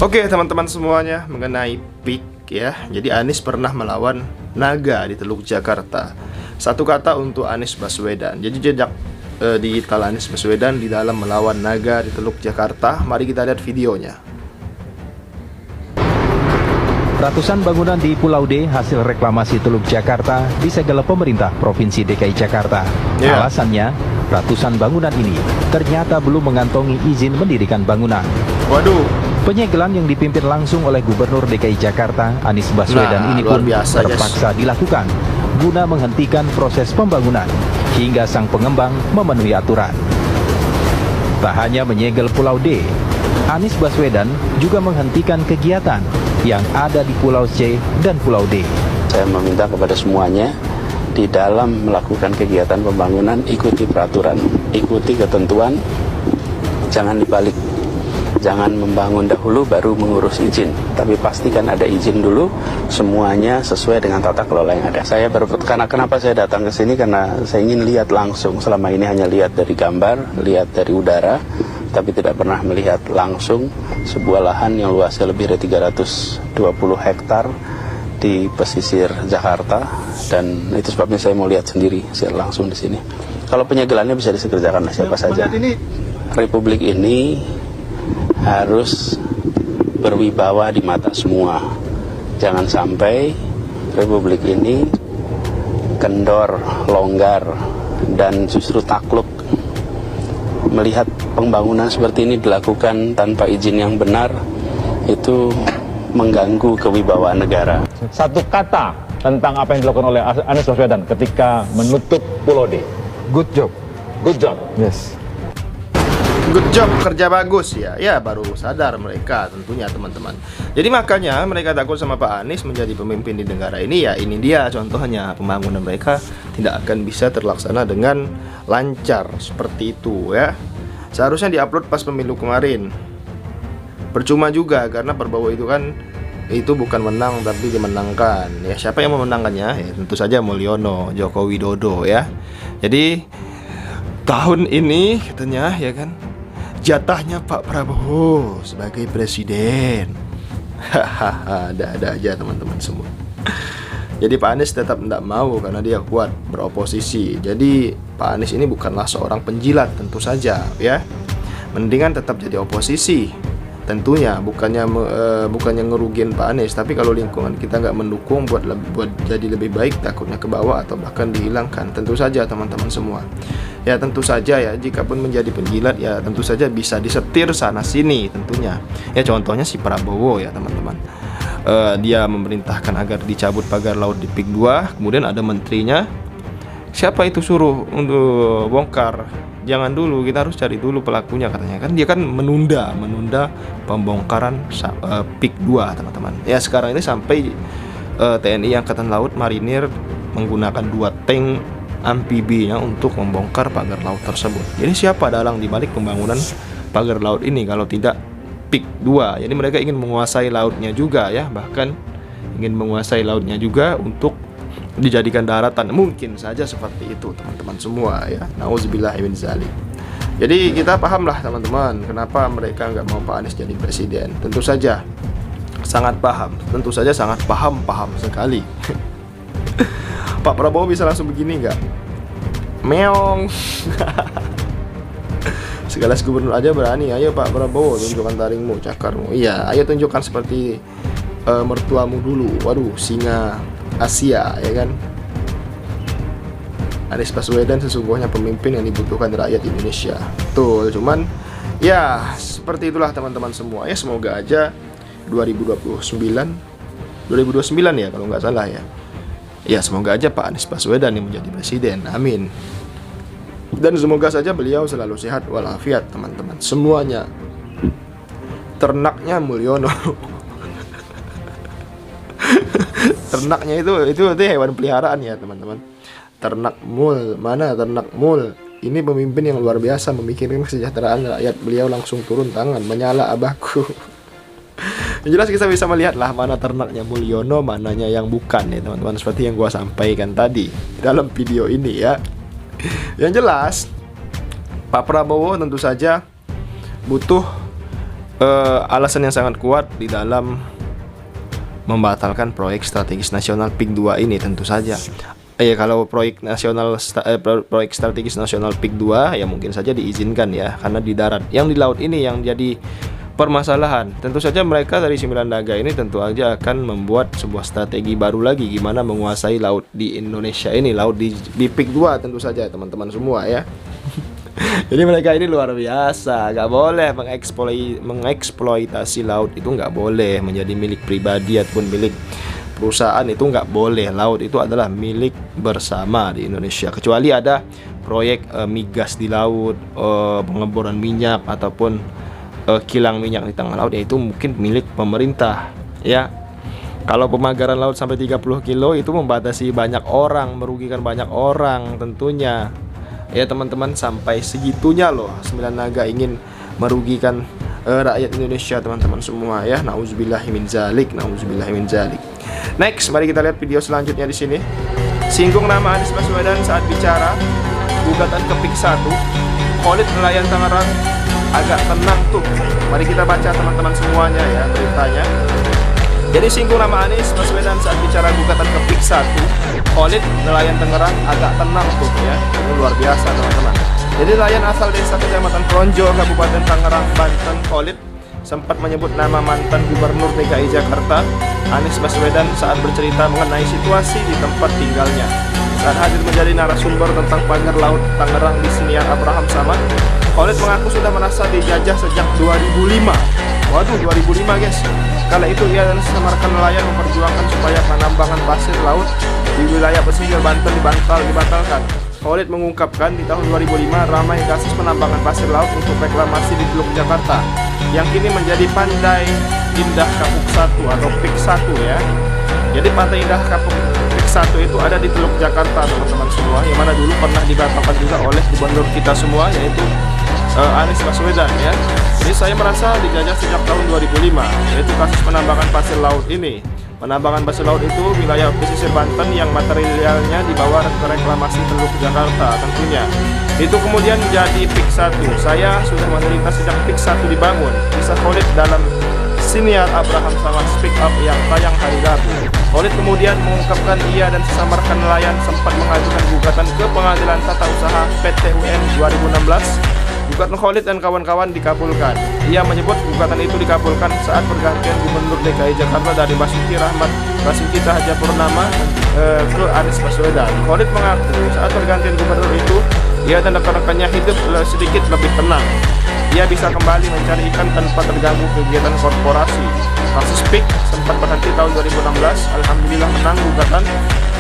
Oke teman-teman semuanya, mengenai PIK ya. Jadi Anies pernah melawan naga di Teluk Jakarta. Satu kata untuk Anies Baswedan. Jadi jejak digital Anies Baswedan di dalam melawan naga di Teluk Jakarta. Mari kita lihat videonya. Ratusan bangunan di Pulau D hasil reklamasi Teluk Jakarta disegel pemerintah Provinsi DKI Jakarta. Alasannya, ratusan bangunan ini ternyata belum mengantongi izin mendirikan bangunan. Waduh. Penyegelan yang dipimpin langsung oleh Gubernur DKI Jakarta Anies Baswedan ini pun terpaksa dilakukan guna menghentikan proses pembangunan hingga sang pengembang memenuhi aturan. Tak hanya menyegel Pulau D, Anies Baswedan juga menghentikan kegiatan yang ada di Pulau C dan Pulau D. Saya meminta kepada semuanya di dalam melakukan kegiatan pembangunan ikuti peraturan, ikuti ketentuan, jangan dibalik. Jangan membangun dahulu baru mengurus izin, tapi pastikan ada izin dulu, semuanya sesuai dengan tata kelola yang ada. Kenapa saya datang ke sini, karena saya ingin lihat langsung. Selama ini hanya lihat dari gambar, lihat dari udara, tapi tidak pernah melihat langsung sebuah lahan yang luasnya lebih dari 320 hektar di pesisir Jakarta, dan itu sebabnya saya mau lihat sendiri langsung di sini. Kalau penyegelannya bisa dikerjakan oleh siapa saja. Republik ini harus berwibawa di mata semua. Jangan sampai Republik ini kendor, longgar, dan justru takluk melihat pembangunan seperti ini dilakukan tanpa izin yang benar. Itu mengganggu kewibawaan negara. Satu kata tentang apa yang dilakukan oleh Anies Baswedan ketika menutup Pulau D. Good job. Good job. Yes. Good job, kerja bagus ya. Ya baru sadar mereka tentunya teman-teman. Jadi makanya mereka takut sama Pak Anies menjadi pemimpin di negara ini. Ya ini dia contohnya, pembangunan mereka tidak akan bisa terlaksana dengan lancar seperti itu ya. Seharusnya diupload pas pemilu kemarin. Percuma juga karena Prabowo itu kan itu bukan menang tapi dimenangkan. Ya siapa yang memenangkannya? Ya tentu saja Mulyono, Joko Widodo ya. Jadi tahun ini katanya ya kan jatahnya Pak Prabowo sebagai presiden. Hahaha, ada aja teman-teman semua. Jadi Pak Anies tetap tidak mau karena dia kuat beroposisi. Jadi Pak Anies ini bukanlah seorang penjilat tentu saja ya. Mendingan tetap jadi oposisi. Tentunya bukannya ngerugin Pak Anies, tapi kalau lingkungan kita nggak mendukung buat jadi lebih baik, takutnya ke bawah atau bahkan dihilangkan. Tentu saja teman-teman semua. Ya tentu saja ya, jika pun menjadi penjilat ya tentu saja bisa disetir sana sini tentunya. Ya contohnya si Prabowo ya teman-teman. Dia memerintahkan agar dicabut pagar laut di PIK 2, kemudian ada menterinya. Siapa itu suruh untuk bongkar? Jangan dulu, kita harus cari dulu pelakunya katanya. Kan dia kan menunda pembongkaran PIK 2 teman-teman. Ya sekarang ini sampai TNI Angkatan Laut Marinir menggunakan 2 tank amfibinya untuk membongkar pagar laut tersebut. Jadi siapa dalang dibalik pembangunan pagar laut ini kalau tidak PIK 2? Jadi mereka ingin menguasai lautnya juga ya, bahkan ingin menguasai lautnya juga untuk dijadikan daratan. Mungkin saja seperti itu teman-teman semua ya. Nauzubillahi min dzalik. Jadi kita pahamlah teman-teman kenapa mereka nggak mau Pak Anies jadi presiden. Tentu saja sangat paham. Tentu saja sangat paham sekali. Pak Prabowo bisa langsung begini nggak? Meong. Segala gubernur aja berani. Ayo Pak Prabowo, tunjukkan taringmu, cakarmu. Iya, ayo tunjukkan seperti mertuamu dulu. Waduh, singa Asia ya kan. Anies Baswedan sesungguhnya pemimpin yang dibutuhkan rakyat Indonesia. Betul, cuman ya seperti itulah teman-teman semua. Ya semoga aja 2029 ya kalau nggak salah ya. Ya semoga aja Pak Anies Baswedan yang menjadi presiden. Amin. Dan semoga saja beliau selalu sehat walafiat teman-teman semuanya. Ternaknya Mulyono. Ternaknya itu hewan peliharaan ya teman-teman. Ternak mul, mana ternak mul? Ini pemimpin yang luar biasa memikirkan kesejahteraan rakyat. Beliau langsung turun tangan, menyala abahku. Yang jelas kita bisa melihat lah mana ternaknya Mulyono, mananya yang bukan ya teman-teman. Seperti yang gua sampaikan tadi dalam video ini ya. Yang jelas Pak Prabowo tentu saja butuh alasan yang sangat kuat di dalam membatalkan proyek strategis nasional PIK 2 ini tentu saja. Kalau proyek strategis nasional PIK 2 ya mungkin saja diizinkan ya, karena di darat. Yang di laut ini yang jadi permasalahan. Tentu saja mereka dari Sembilan Naga ini tentu aja akan membuat sebuah strategi baru lagi gimana menguasai laut di Indonesia ini, laut di PIK 2 tentu saja teman-teman semua ya. Jadi mereka ini luar biasa, nggak boleh mengeksploitasi laut, itu nggak boleh menjadi milik pribadi ataupun milik perusahaan, itu nggak boleh. Laut itu adalah milik bersama di Indonesia, kecuali ada proyek migas di laut, pengeboran minyak ataupun kilang minyak di tengah laut, yaitu mungkin milik pemerintah ya. Kalau pemagaran laut sampai 30 kilo itu membatasi banyak orang, merugikan banyak orang tentunya ya teman-teman. Sampai segitunya loh Sembilan Naga ingin merugikan rakyat Indonesia teman-teman semua ya. Nauzubillahi min zalik, nauzubillahi min zalik. Next, mari kita lihat video selanjutnya di sini. Singgung nama Anies Baswedan saat bicara gugatan ke PIK 1. Khalid nelayan Tangerang agak tenang tuh. Mari kita baca teman-teman semuanya ya beritanya. Jadi singgung nama Anies Baswedan saat bicara gugatan ke PIK 1. Khalid nelayan Tangerang agak tenang tuh ya. Ini luar biasa teman-teman. Jadi nelayan asal desa Kecamatan Pronjo, Kabupaten Tangerang, Banten, Khalid sempat menyebut nama mantan Gubernur DKI Jakarta Anies Baswedan saat bercerita mengenai situasi di tempat tinggalnya. Saat hadir menjadi narasumber tentang pagar laut Tangerang di Siniar Abraham Samad, Khalid mengaku sudah merasa dijajah sejak 2005. Waduh, 2005 guys. Kala itu ia dan sesama rekan nelayan memperjuangkan supaya penambangan pasir laut di wilayah pesisir Banten dibatalkan. Khalid mengungkapkan di tahun 2005 ramai kasus penambangan pasir laut untuk reklamasi di Teluk Jakarta yang kini menjadi Pantai Indah Kapuk 1 atau PIK 1 ya. Jadi Pantai Indah Kapuk PIK 1 itu ada di Teluk Jakarta teman-teman semua, yang mana dulu pernah dibatalkan juga oleh gubernur kita semua yaitu Anies Baswedan ya. Jadi saya merasa dijajah sejak tahun 2005, yaitu kasus penambangan pasir laut ini. Penambangan pasir laut itu wilayah pesisir Banten yang materialnya dibawa ke reklamasi Teluk Jakarta tentunya. Itu kemudian menjadi PIK 1. Saya sudah menderita sejak PIK 1 dibangun. Kisah Khalid dalam Siniar Abraham Samad Speak Up yang tayang hari Rabu. Khalid kemudian mengungkapkan ia dan sesama rekan nelayan sempat mengajukan gugatan ke Pengadilan Tata Usaha PT UN 2016. Gugatan Khalid dan kawan-kawan dikabulkan. Ia menyebut gugatan itu dikabulkan saat pergantian Gubernur DKI Jakarta dari Basuki Cahayapurnama ke Anies Baswedan. Khalid mengaku saat pergantian gubernur itu ia dan rekan-rekannya hidup sedikit lebih tenang. Ia bisa kembali mencari ikan tanpa terganggu kegiatan korporasi. Kasus PIK sempat berhenti tahun 2016. Alhamdulillah menang gugatan.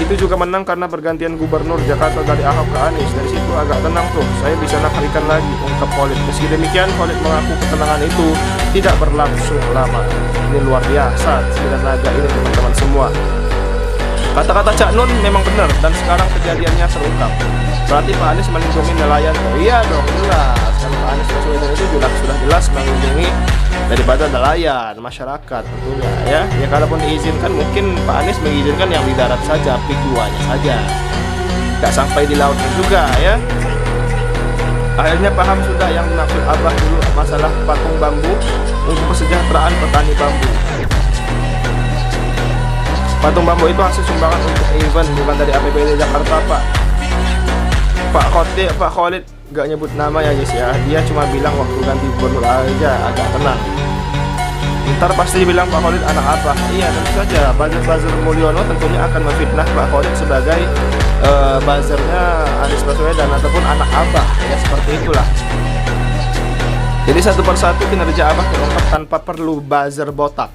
Itu juga menang karena pergantian gubernur Jakarta dari Ahok ke Anies. Dari situ agak tenang tuh, saya bisa nakal ikan lagi, ungkap Khalid. Meski demikian, Khalid mengaku ketenangan itu tidak berlangsung lama. Ini luar biasa Sembilan Naga ini teman-teman semua. Kata-kata Cak Nun memang benar dan sekarang kejadiannya terungkap. Berarti Pak Anies melindungi nelayan. Oh iya dong, jelas. Kalau Pak Anies Baswedan itu sudah jelas melindungi daripada nelayan, masyarakat tentunya ya. Ya kalaupun diizinkan mungkin Pak Anies mengizinkan yang di darat saja, PIK 2-nya saja. Gak sampai di lautnya juga ya. Akhirnya paham sudah yang dimaksud Abah dulu masalah patung bambu untuk kesejahteraan petani bambu. Patung bambu itu hasil sumbangan untuk event, bukan dari APBD Jakarta, Pak. Pak Khalid gak nyebut nama ya guys ya. Dia cuma bilang waktu ganti gubernur aja agak tenang. Ntar pasti bilang Pak Khalid anak apa. Iya tentu saja buzzer Mulyono tentunya akan memfitnah Pak Khalid sebagai buzzernya Anies Baswedan ataupun anak abah ya, seperti itulah. Jadi satu persatu kinerja abah terungkap tanpa perlu buzzer botak.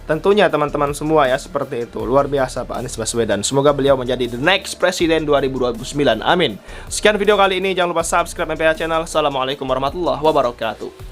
Tentunya teman-teman semua ya, seperti itu. Luar biasa Pak Anies Baswedan. Semoga beliau menjadi the next presiden 2029. Amin. Sekian video kali ini. Jangan lupa subscribe MPH Channel. Assalamualaikum warahmatullahi wabarakatuh.